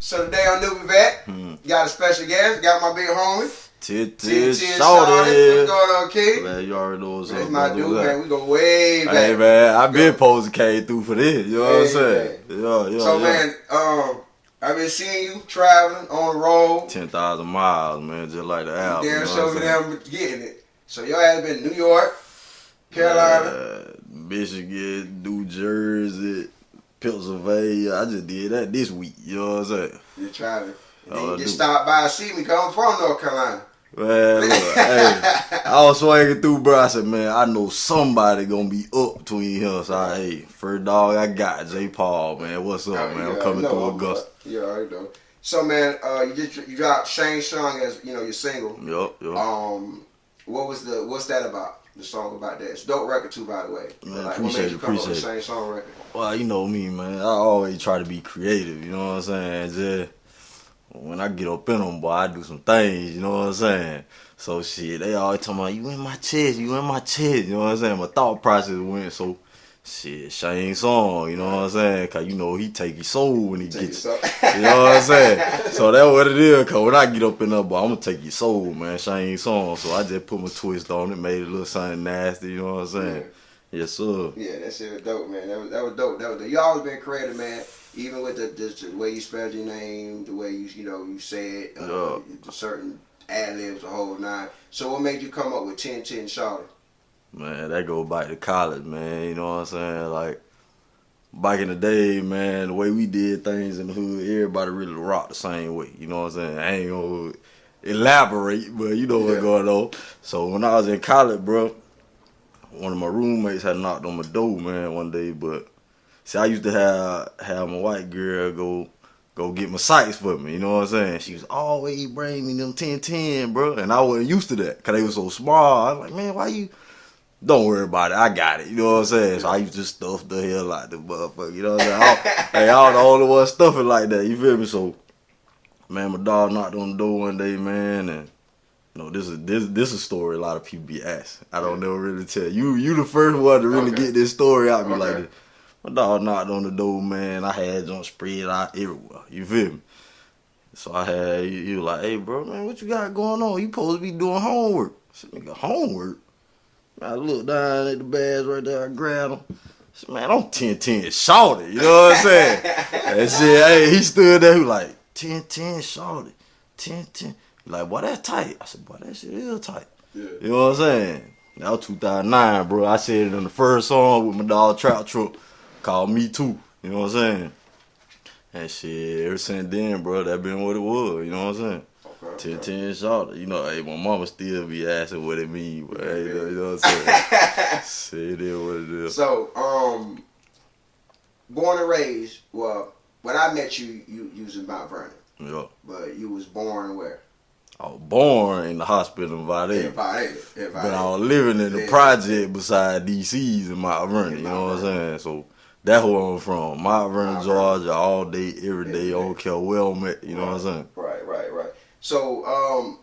So today on NewbieVeT, got a special guest. Got my big homie. CTC Shawty. What's going on, Key? Man, you already know what's up. That's my dude, man. We go way back. Hey, man, I been posing came through for this. You know what I'm saying? So, man, I've been seeing you traveling on the road. 10,000 miles, man, just like the album. Damn, show me them getting it. So, y'all have been New York, Carolina, Michigan, New Jersey, Pennsylvania. I just did that this week. You know what I'm saying? You're traveling. And then you just stopped by and see me because I'm from North Carolina. Man, look, hey, I was swinging through, bro. I said, man, I know somebody gonna be up between here. So, hey, first dog I got, J.Paul, man. What's up, man? I'm coming through Augusta. Yeah, I know. So, man, you dropped Shane Song as your single. Yup. What's that about? The song about that. It's a dope record too, by the way. Man, what made you come up with Shane Song record? Well, you know me, man. I always try to be creative. You know what I'm saying? Just when I get up in them, boy, I do some things, you know what I'm saying? So, shit, they always talking about, you in my chest, you in my chest, you know what I'm saying? My thought process went, so, shit, Shane Song, you know what I'm saying? Because, you know, he take his soul when he gets it. You know what I'm saying? So, that's what it is, because when I get up in there, boy, I'm going to take your soul, man, Shane Song. So, I just put my twist on it, made it a little something nasty, you know what I'm saying? Yeah. Yes, sir. Yeah, that shit was dope, man. That was dope. You always been creative, man. Even with the way you spelled your name, the way you say it, the certain ad-libs, the whole nine. So what made you come up with 1010 Shawty? Man, that go back to college, man. You know what I'm saying? Like, back in the day, man, the way we did things in the hood, everybody really rocked the same way. You know what I'm saying? I ain't gonna elaborate, but you know what's going on. So when I was in college, bro, one of my roommates had knocked on my door, man, one day, but see, I used to have my white girl go get my sights for me, you know what I'm saying? She was always bring me them 1010, bro, and I wasn't used to that because they were so small. I was like, man, why you? Don't worry about it, I got it, you know what I'm saying? So I used to stuff the hell out the motherfucker, you know what I'm saying? Hey, I was the only one stuffing like that, you feel me? So, man, my dog knocked on the door one day, man, and this is a story a lot of people be asking. I don't never really tell you. You the first one to really get this story out me like this. My dog knocked on the door, man. I had junk spread out everywhere. You feel me? So I had, he was like, hey, bro, man, what you got going on? You supposed to be doing homework. I said, nigga, homework? I looked down at the bags right there. I grabbed them. I said, man, I'm 1010 Shawty. You know what I'm saying? And shit, hey, he stood there. He was like, 1010 Shawty. 1010. Like, boy, that's tight. I said, boy, that shit is tight. Yeah. You know what I'm saying? That was 2009, bro. I said it in the first song with my dog Trout Truck called Me Too. You know what I'm saying? And shit, ever since then, bro, that been what it was. You know what I'm saying? Okay. 1010 Shawty. You know, hey, my mama still be asking what it mean, but hey, you know what I'm saying? Shit, it is what it is. So, born and raised, well, when I met you was in Mt.Vernon. Yeah. But you was born where? I was born in the hospital in Vade. But I was living in the project beside DC's in Mt.Vernon, you know what I'm saying? So that's where I'm from. Mt.Vernon, Georgia, all day, every day, I don't care where I'm at, you know what I'm saying? Right. So,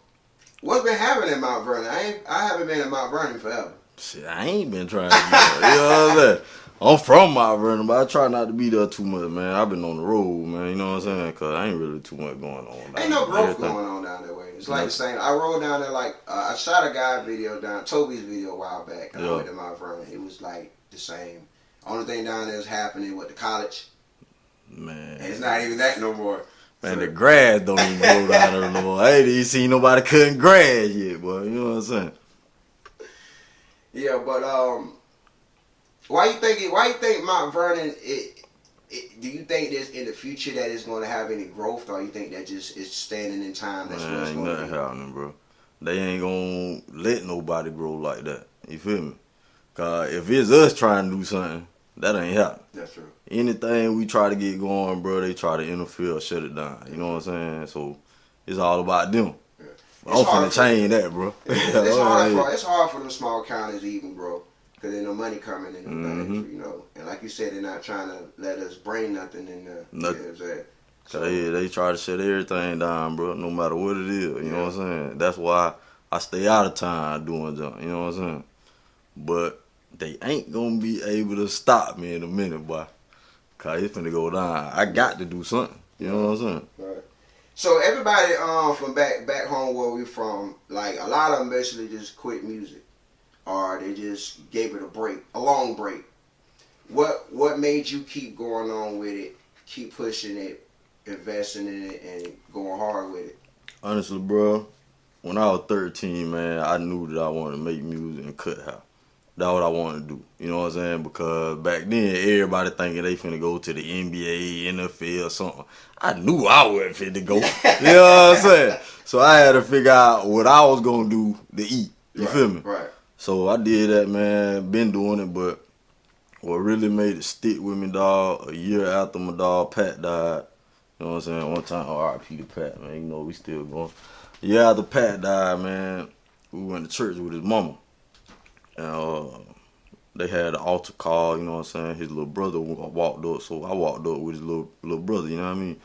what's been happening in Mt.Vernon? I haven't been in Mt.Vernon forever. Shit, I ain't been trying to be there, you know what I'm saying? I'm from Mt.Vernon, but I try not to be there too much, man. I've been on the road, man, you know what I'm saying? Because I ain't really too much going on. Ain't no growth going on down that way. It's like the same. I rode down there like, I shot a guy video down, Toby's video a while back. I went to Mt.Vernon. It was like the same. Only thing down there is happening with the college. Man. And it's not even that no more. Man, the grass don't even grow down there no more. I ain't even seen nobody cutting grass yet, boy. You know what I'm saying? Yeah, but, why you think Mt.Vernon, do you think there's in the future that it's going to have any growth, or you think that just is standing in time? That's man, ain't nothing happening, bro. They ain't going to let nobody grow like that. You feel me? Because if it's us trying to do something, that ain't happening. That's true. Anything we try to get going, bro, they try to interfere or shut it down. You know what I'm saying? So it's all about them. Yeah. I'm finna change that, bro. It's hard for them small counties to even grow. Because there's no money coming in them things, you know. And like you said, they're not trying to let us bring nothing in there. Nothing. You know what I'm saying? So, they try to shut everything down, bro, no matter what it is. You know what I'm saying? That's why I stay out of town doing junk. You know what I'm saying? But they ain't going to be able to stop me in a minute, boy. Because it's finna go down. I got to do something. You know what I'm saying? Right. So everybody from back home where we from, like a lot of them basically just quit music, or they just gave it a break, a long break. What made you keep going on with it, keep pushing it, investing in it, and going hard with it? Honestly, bro, when I was 13, man, I knew that I wanted to make music and cut hair. That's what I wanted to do. You know what I'm saying? Because back then, everybody thinking they finna go to the NBA, NFL, or something. I knew I wasn't finna go. You know what I'm saying? So I had to figure out what I was gonna do to eat. You feel me? Right. So I did that, man. Been doing it, but what really made it stick with me, dog, a year after my dog Pat died. You know what I'm saying? One time, R.I.P. to Pat, man. You know, we still going. A year after Pat died, man, we went to church with his mama. And they had an altar call, you know what I'm saying? His little brother walked up, so I walked up with his little brother, you know what I mean?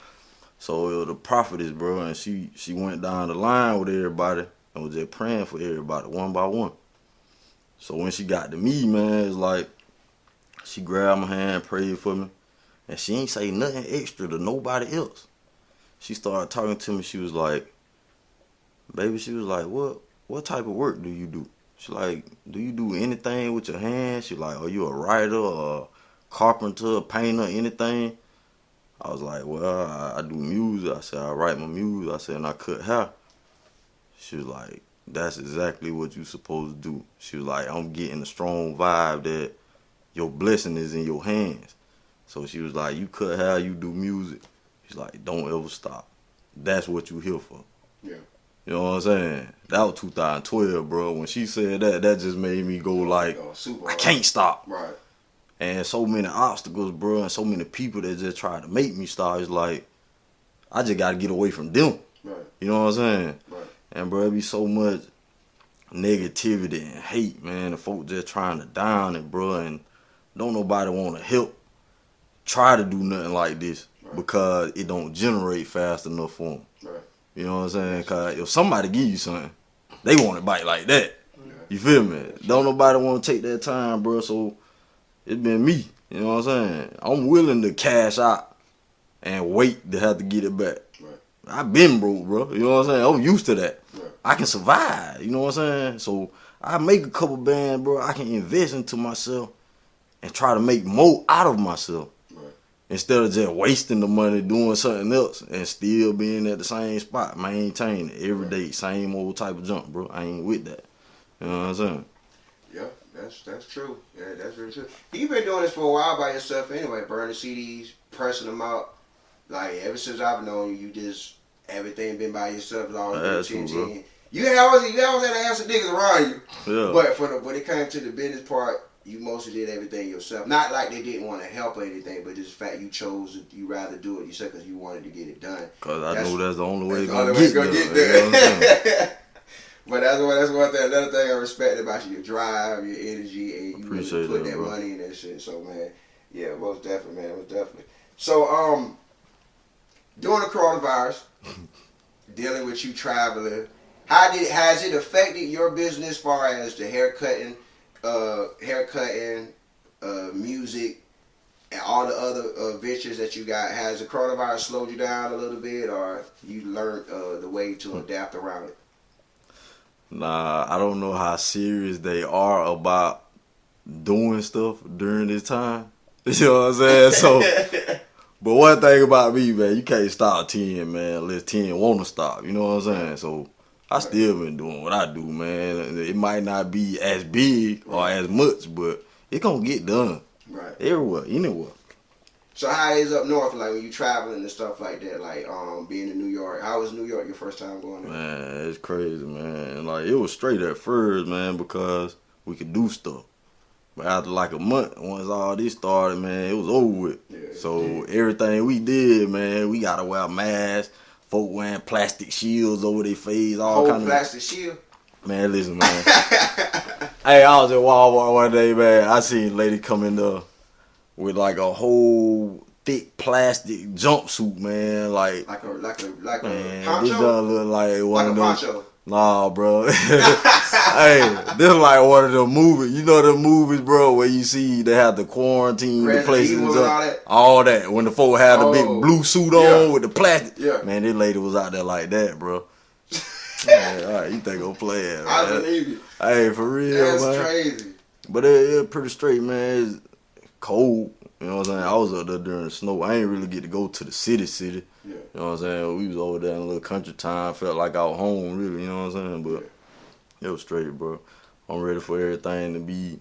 So it was the prophetess, bro, and she went down the line with everybody and was just praying for everybody, one by one. So when she got to me, man, it's like she grabbed my hand, prayed for me, and she ain't say nothing extra to nobody else. She started talking to me. She was like, baby, she was like, what type of work do you do? She like, do you do anything with your hands? She like, are you a writer or a carpenter, a painter, anything? I was like, well, I do music. I said, I write my music. I said, and I cut hair. She was like, that's exactly what you supposed to do. She was like, I'm getting a strong vibe that your blessing is in your hands. So she was like, you cut hair, you do music. She's like, don't ever stop. That's what you here for. Yeah. You know what I'm saying? That was 2012, bro. When she said that, that just made me go like, I can't stop. Right. And so many obstacles, bro, and so many people that just tried to make me stop. It's like, I just got to get away from them. Right. You know what I'm saying? Right. And, bro, it be so much negativity and hate, man. The folk just trying to down it, bro, and don't nobody want to help try to do nothing like this because it don't generate fast enough for them. Right. You know what I'm saying? Because if somebody give you something, they want to bite like that. Yeah. You feel me? Don't nobody want to take that time, bro, so it's been me. You know what I'm saying? I'm willing to cash out and wait to have to get it back. Right. I've been broke, bro. You know what I'm saying? I'm used to that. Right. I can survive. You know what I'm saying? So I make a couple bands, bro. I can invest into myself and try to make more out of myself. Instead of just wasting the money doing something else and still being at the same spot, maintain it every day, same old type of junk, bro. I ain't with that. You know what I'm saying? Yeah, that's true. Yeah, that's very true. You've been doing this for a while by yourself anyway, burning CDs, pressing them out. Like, ever since I've known you, everything been by yourself. Always been chin. You always had to have some niggas around you. Yeah. But when it came to the business part, you mostly did everything yourself. Not like they didn't want to help or anything, but just the fact you chose, you rather do it yourself because you wanted to get it done. Because I know that's the only way to get done. You know but that's one thing. Another thing I respect about you, your drive, your energy, and you really put that money in that shit. So, man, yeah, most definitely, man, most definitely. So, during the coronavirus, dealing with you traveling, has it affected your business as far as the haircutting, music, and all the other ventures that you got? Has the coronavirus slowed you down a little bit, or you learned the way to adapt around it? Nah, I don't know how serious they are about doing stuff during this time. You know what I'm saying? So, but one thing about me, man, you can't stop 10, man, unless 10 want to stop. You know what I'm saying? So, I still been doing what I do, man. It might not be as big or as much, but it gonna get done. Right. Everywhere, anywhere. So how is up north, like when you traveling and stuff like that, like being in New York? How was New York your first time going there? Man, it's crazy, man. Like, it was straight at first, man, because we could do stuff. But after like a month, once all this started, man, it was over with. Yeah, so everything we did, man, we gotta wear masks. Folk wearing plastic shields over their face, all kind of plastic shield. Man, listen, man. Hey, I was at Walmart one day, man. I seen a lady come in there with like a whole thick plastic jumpsuit, man. Like a man, poncho. This doesn't look like one like of a those. Poncho. Nah, bro. Hey, this like one of the movies. You know the movies, bro, where you see they have the quarantine, the places, all that. When the folk had the big blue suit on with the plastic. Yeah. Man, this lady was out there like that, bro. Man, all right, you think I'm playing? Man. I believe you. Hey, for real, That's man. crazy. But it's pretty straight, man. It's cold. You know what I'm saying? I was up there during the snow. I ain't really get to go to the city. Yeah. You know what I'm saying? We was over there in a little country town. Felt like I was home, really. You know what I'm saying? But it was straight, bro. I'm ready for everything to be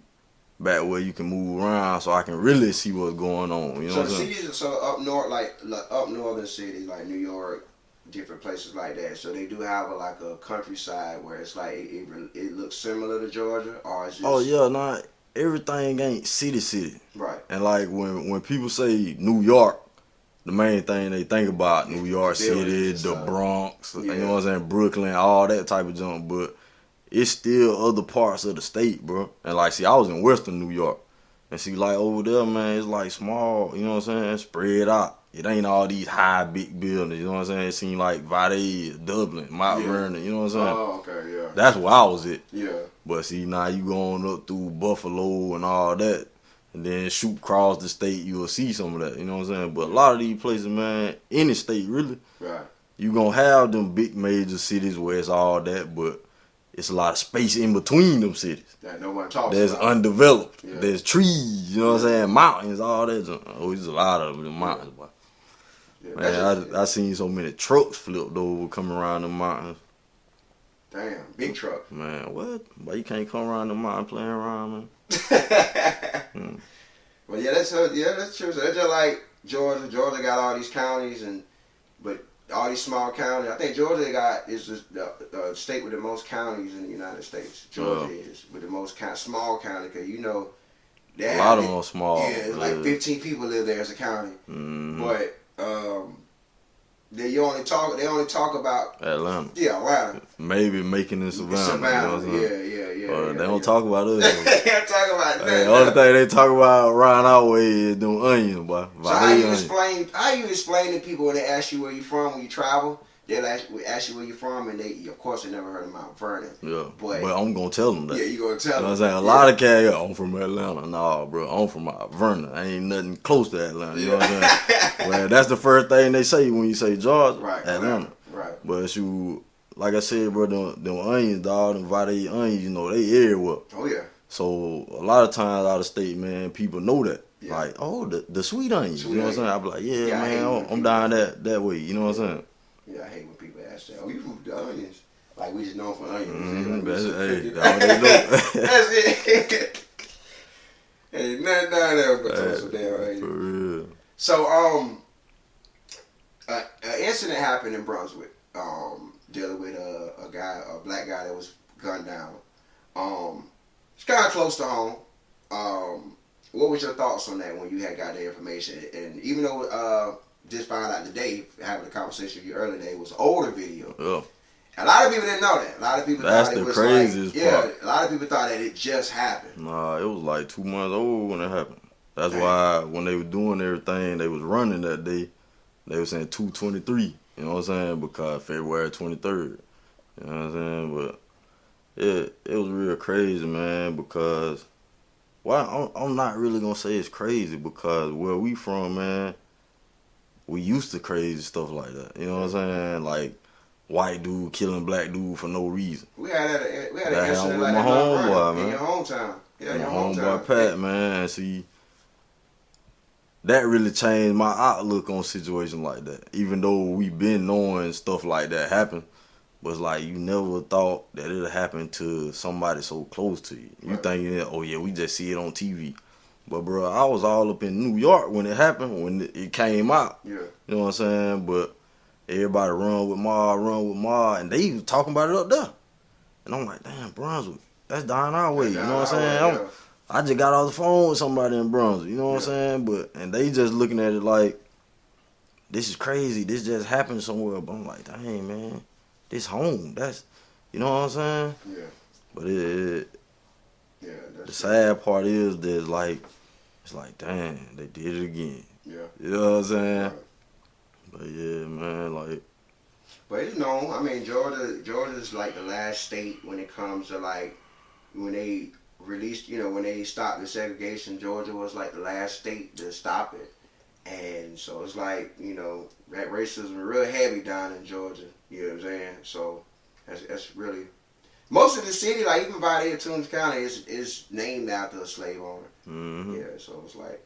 back where you can move around so I can really see what's going on. You know what I'm saying? Cities, so up north, like up northern cities, like New York, different places like that. So they do have a countryside where it's like it looks similar to Georgia, or it's just... Oh, yeah, nah. Everything ain't city. Right. And like when people say New York, the main thing they think about New York City, the Bronx, you know what I'm saying, Brooklyn, all that type of junk. But it's still other parts of the state, bro. And like, see, I was in Western New York. And see, like over there, man, it's like small, you know what I'm saying, spread out. It ain't all these high, big buildings, you know what I'm saying? It seemed like Vade, Dublin, Mt.Vernon, you know what I'm saying? Oh, okay, yeah. That's where I was at. Yeah. But see, now you going up through Buffalo and all that, and then shoot across the state, you'll see some of that, you know what I'm saying? But a lot of these places, man, any state really, right, you gonna have them big major cities where it's all that, but it's a lot of space in between them cities. That no one talks There's about. Undeveloped. Yeah. There's trees, you know what I'm saying? Mountains, all that. Oh, there's a lot of them mountains, boy. Yeah, man, I seen so many trucks flipped over coming around the mountains. Damn, big truck. Man, what? But you can't come around the mountain playing around, man. Well, that's true. So they're just like Georgia. Georgia got all these counties, but all these small counties. I think Georgia is the state with the most counties in the United States. Georgia is with the most small county, because you know a lot of them are small. Yeah, like 15 people live there as a county. Mm-hmm. But they only talk about Atlanta. Yeah, Atlanta. Maybe making in Savannah. You know yeah. They don't talk about us. They don't talk about nothing. The only thing they talk about around our way is them onions, boy. So how you explain to people when they ask you where you from when you travel? They'll ask you where you're from, and of course they never heard of Mt.Vernon. Yeah, but I'm gonna tell them that. Yeah, you gonna tell them. You know what I'm saying? A lot of cats, I'm from Atlanta. No, bro, I'm from Mt.Vernon. I ain't nothing close to Atlanta. You know what I'm saying? Well, that's the first thing they say when you say Georgia, Atlanta. Right. But like I said, bro, them onions, dog, them Vade onions, you know, they everywhere. Oh yeah. So a lot of times out of state, man, people know that. Yeah. Like, oh, the sweet onions. You know what I'm saying? I be like, yeah man, I'm down that way. You know what I'm saying? Yeah, I hate when people ask that. Oh, you from the onions? Like, we just known for onions. Mm-hmm. That's they know. That's it. Ain't nothing down there but some damn onions. For real. So, an incident happened in Brunswick, dealing with a black guy that was gunned down. It's kind of close to home. What was your thoughts on that when you had got the information? And even though just found out today, having a conversation with you earlier today, was an older video. Yeah. A lot of people didn't know that. A lot of people That's thought it the was craziest part. A lot of people thought that it just happened. Nah, it was like 2 months old when it happened. That's why when they were doing everything, they was running that day. They were saying 2/23. You know what I'm saying? Because February 23rd. You know what I'm saying? But it was real crazy, man. Because I'm not really gonna say it's crazy, because where we from, man, we used to crazy stuff like that. You know what I'm saying? Like white dude killing black dude for no reason. We had an incident with like my homeboy, in man. your hometown. Yeah, my your homeboy hometown. Pat, man. See, that really changed my outlook on situations like that. Even though we been knowing stuff like that happen, but it's like you never thought that it'd happen to somebody so close to you. You thinking, oh yeah, we just see it on TV. But bro, I was all up in New York when it happened, when it came out. Yeah. You know what I'm saying? But everybody run with Ma, and they was talking about it up there. And I'm like, damn, Brunswick, that's down our way. You know what I'm saying? I just got off the phone with somebody in Brunswick. You know what I'm saying? And they just looking at it like, this is crazy. This just happened somewhere. But I'm like, dang, man, this home. That's, you know what I'm saying? Yeah. But the sad part is that, like, it's like, dang, they did it again. Yeah. You know what I'm saying? Right. But yeah, man, like. But it's known. I mean, Georgia's like the last state when it comes to like when they released, when they stopped the segregation, Georgia was like the last state to stop it. And so it's like, that racism real heavy down in Georgia. You know what I'm saying? So that's really, most of the city, like even by there, Toombs County, is named after a slave owner. Mm-hmm. Yeah, so it's like.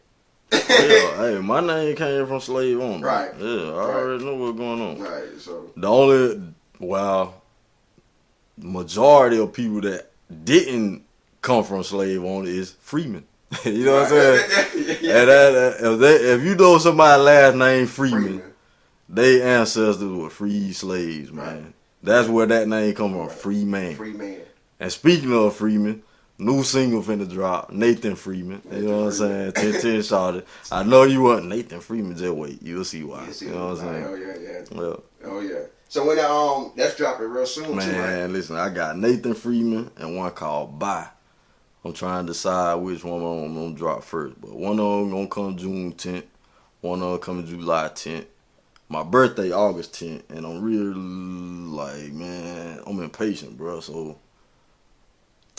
Yeah, hey, my name came from slave owner. Right. Yeah, I already know what's going on. Right, so. The only, majority of people that didn't come from slave owner is freemen. You know what I'm saying? Yeah. And if you know somebody last name Freeman, they ancestors were free slaves, man. Right. That's where that name come from, free man. Free man. And speaking of Freeman, new single finna drop, Nathan Freeman. You know what I'm saying? 10-10 Shawty. I know you want Nathan Freeman, just wait. You'll see why. You know what I'm saying? Oh, yeah. Well, oh, yeah. So when that's dropping real soon, man, too, right? Listen, I got Nathan Freeman and one called Bye. I'm trying to decide which one I'm going to drop first. But one of them going to come June 10th. One of them coming July 10th. My birthday, August 10th. And I'm really like, man, I'm impatient, bro. So,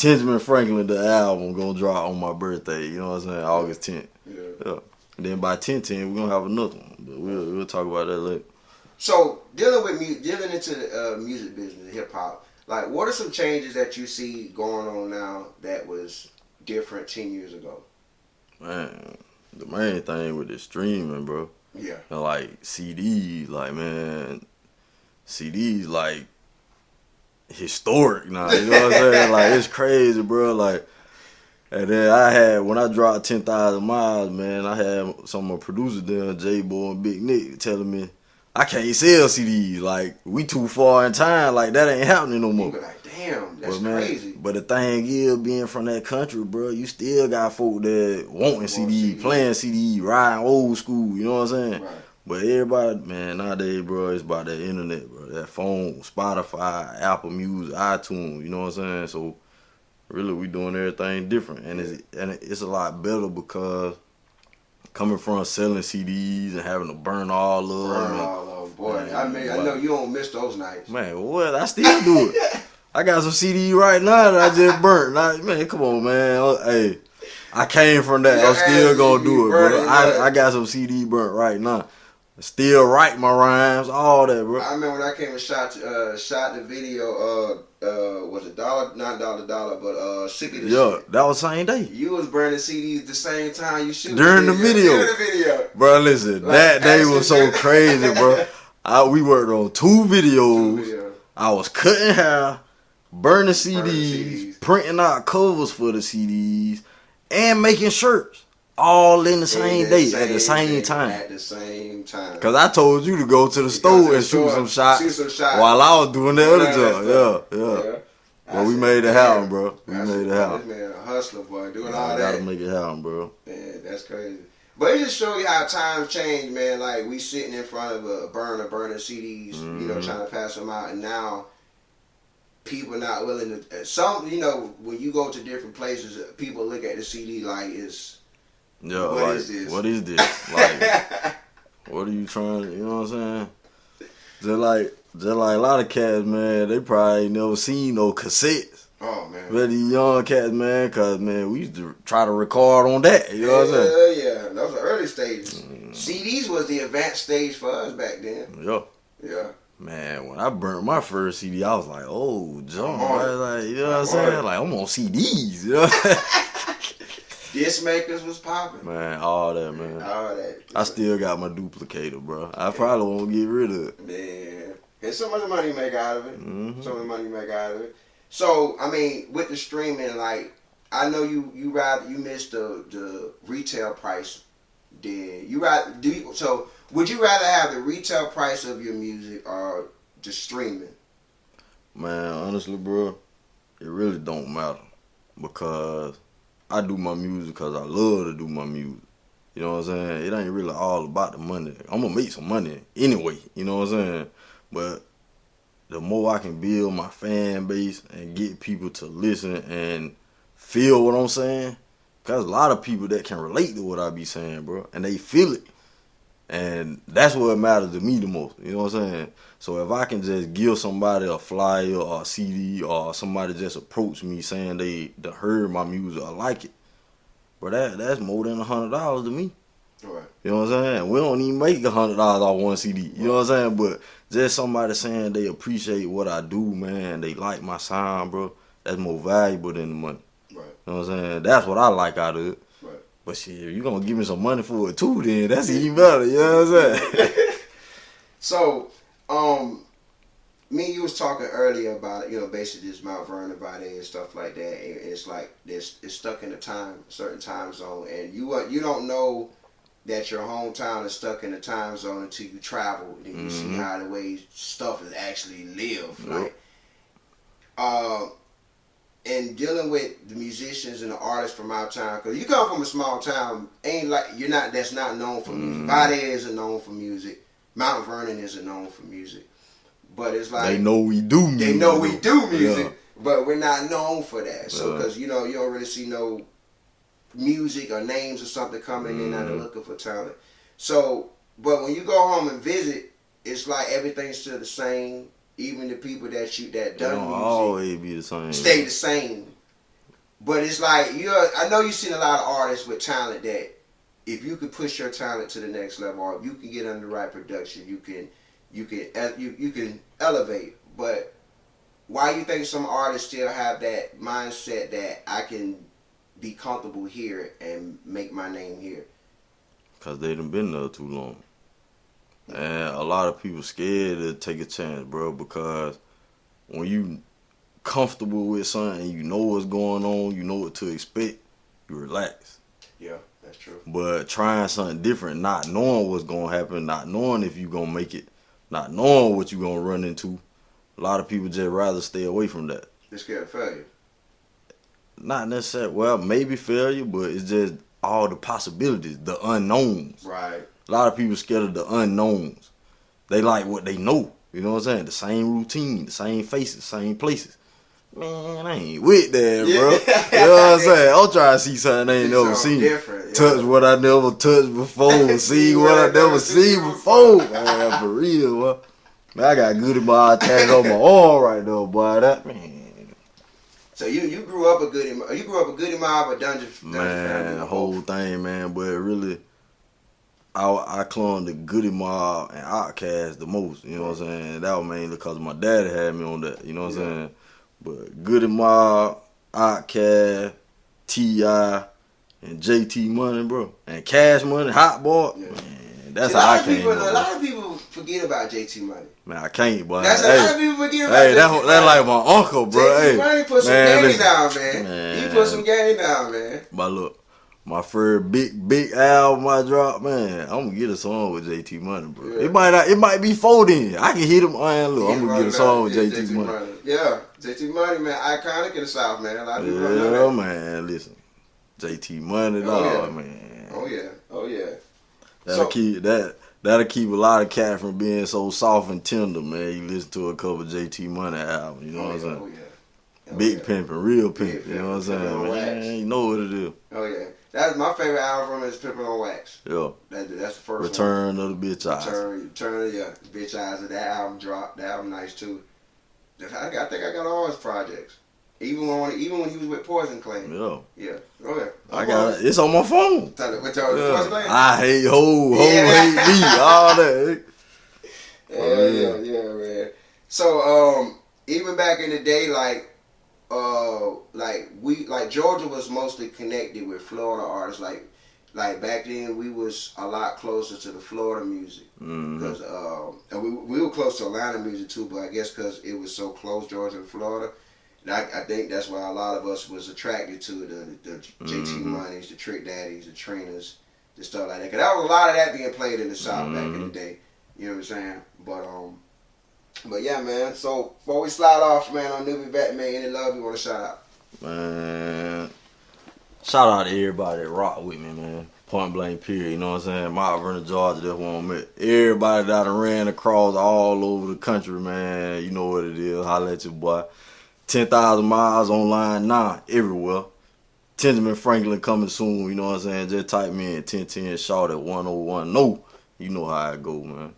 Benjamin Franklin, the album, going to drop on my birthday. You know what I'm saying? August 10th. Yeah. And then by 10-10, we're going to have another one. But we'll talk about that later. So, dealing into the music business, hip-hop, like, what are some changes that you see going on now that was different 10 years ago? Man, the main thing with the streaming, bro. Yeah. And like CDs, like, man, CDs, like, historic now. You know what I'm saying? Like, it's crazy, bro. Like, and then when I dropped 10,000 Miles, man, I had some of my producers there, J.Paul and Big Nick, telling me, I can't sell CDs. Like, we too far in time. Like, that ain't happening no more. You be like, damn, that's crazy. But the thing is, being from that country, bro, you still got folk that wanting CD, playing CD, riding old school. You know what I'm saying? Right. But everybody, man, nowadays, bro, it's about that internet, bro. That phone, Spotify, Apple Music, iTunes. You know what I'm saying? So, really, we doing everything different. And it's a lot better because coming from selling CDs and having to burn all of them. Boy. Man, I know you don't miss those nights. Man, what? I still do it. I got some CD right now that I just burnt. Man, come on, man. Hey, I came from that. I'm still gonna do it, bro. I got some CD burnt right now. Still write my rhymes, all that, bro. I remember when I came and shot the video. Was it not dollar, but Sick of the Shit. That was the same day. You was burning CDs the same time you shoot during the video. Bro, listen, like, that day was so crazy, bro. We worked on two videos. I was cutting hair, burning CDs, printing out covers for the CDs, and making shirts. All in the same day, at the same time. At the same time. Because I told you to go to the store and shoot some shots while I was doing the other job. Yeah. Well, we made it happen, bro. We made it happen. This man a hustler, boy, doing all that. Gotta make it happen, bro. Man, that's crazy. But it just show you how times change, man. Like, we sitting in front of a burning CDs, trying to pass them out. And now, people not willing to... when you go to different places, people look at the CD like it's... What is this? What is this? Like, what are you trying to... You know what I'm saying? Just like a lot of cats, man, they probably ain't never seen no cassettes. Oh, man. But these young cats, man, because, man, we used to try to record on that. You know what I'm saying? Yeah. Those were early stages. CDs was the advanced stage for us back then. Yeah. Man, when I burnt my first CD, I was like, oh, John. Like, you know what I'm saying? Like, I'm on CDs. You know? Disc makers was popping. Man, all that, man. All that. I still got my duplicator, bro. I probably won't get rid of it. Man. There's so much money you make out of it. So much money you make out of it. So, I mean, with the streaming, like, I know you missed the retail price. So, would you rather have the retail price of your music or the streaming? Man, honestly, bro, it really don't matter because I do my music because I love to do my music. You know what I'm saying? It ain't really all about the money. I'm going to make some money anyway. You know what I'm saying? But the more I can build my fan base and get people to listen and feel what I'm saying, because a lot of people that can relate to what I be saying, bro, and they feel it. And that's what matters to me the most. You know what I'm saying? So if I can just give somebody a flyer or a CD or somebody just approach me saying they heard my music or like it, bro, that's more than $100 to me. Right. You know what I'm saying? We don't even make $100 off one CD. You know what I'm saying? But just somebody saying they appreciate what I do, man. They like my sound, bro. That's more valuable than the money. Right. You know what I'm saying? That's what I like out of it. Right. But shit, if you gonna give me some money for it too, then that's even better. You know what I'm saying? So, me and you was talking earlier about, you know, basically this Mt.Vernon Ga and stuff like that. And it's like it's stuck in a certain time zone, and you don't know that your hometown is stuck in a time zone until you travel and you see how the way stuff is actually lived. Yep. Like, and dealing with the musicians and the artists from our town, because you come from a small town, that's not known for music. Vade isn't known for music. Mt.Vernon isn't known for music. But it's like they know we do music. They know we do music, yeah. But we're not known for that. So, because you don't really see no music or names or something coming in out of looking for talent. So, but when you go home and visit, it's like everything's still the same. Even the people that done music always be the same. Stay the same. But it's like I know you've seen a lot of artists with talent that if you could push your talent to the next level, or if you can get under the right production, you can elevate. But why you think some artists still have that mindset that I can be comfortable here and make my name here? Because they done been there too long. And a lot of people scared to take a chance, bro, because when you comfortable with something, you know what's going on, you know what to expect, you relax. Yeah, that's true. But trying something different, not knowing what's going to happen, not knowing if you're going to make it, not knowing what you're going to run into, a lot of people just rather stay away from that. They're scared of failure. Not necessarily, well, maybe failure, but it's just all the possibilities, the unknowns. Right. A lot of people scared of the unknowns. They like what they know. You know what I'm saying? The same routine, the same faces, same places. Man, I ain't with that, bro. You know what I'm saying? I'm trying to see something I ain't never seen. Touch what I never touched before. See what I never seen before. Man, for real, bro. Man, I got Goody Mob tagged on my arm right now, boy. That man. So you grew up a Goody Mob or Dungeon Man, the whole thing, man. But really, I clung to Goody Mob and Outkast the most. You know what I'm saying? That was mainly because my daddy had me on that. You know what I'm saying? But Goody Mob, Outkast, T.I., and JT Money, bro. And Cash Money, Hot Boy. Yeah. Man, that's how I came up. A lot of people forget about JT Money. Man, I can't, boy. A lot of people forget about JT Money. That's like my uncle, bro. JT Money put some game down, man. He put some game down, man. But look, my first big album I dropped, man, I'm gonna get a song with JT Money, bro. Yeah. It might be 4 then. I can hit him. Look, I'm gonna get a song with JT Money. Yeah, JT Money, man, iconic in the South, man. A lot of people don't know that. Man, listen, JT Money, dog, man. Oh yeah. That'll keep a lot of cats from being so soft and tender, man. You listen to a couple JT Money albums, you know what I'm saying? Big pimpin', real pimpin', you know what I'm saying? Man, you know what it is. Oh yeah. That's my favorite album is Pimpin' on Wax. Yeah. That's the first Return one. of the Bitch Eyes. Return, yeah. Bitch Eyes. That album dropped. That album nice too. I think I got all his projects. Even when he was with Poison Clan. Yeah. Okay. I got it. It's on my phone. Poison Clan? I hate ho hate me, all that. Yeah, man. So even back in the day, Georgia was mostly connected with Florida artists. Like back then, we was a lot closer to the Florida music because and we were close to Atlanta music too. But I guess because it was so close, Georgia and Florida, and I think that's why a lot of us was attracted to the JT Moneys, the Trick Daddies, the Trinas, the stuff like that. Because there was a lot of that being played in the South back in the day. You know what I'm saying? But yeah, man. So before we slide off, man, on NewbieVeT, man, any love you want to shout out? Man, shout out to everybody that rock with me, man. Point blank period, you know what I'm saying? Mt.Vernon, Georgia, that's where I'm at. Everybody that I ran across all over the country, man, you know what it is. Holla at your boy. 10,000 miles online now, everywhere. Benjamin Franklin coming soon, you know what I'm saying? Just type me in 1010 Shawty 1010. You know how I go, man.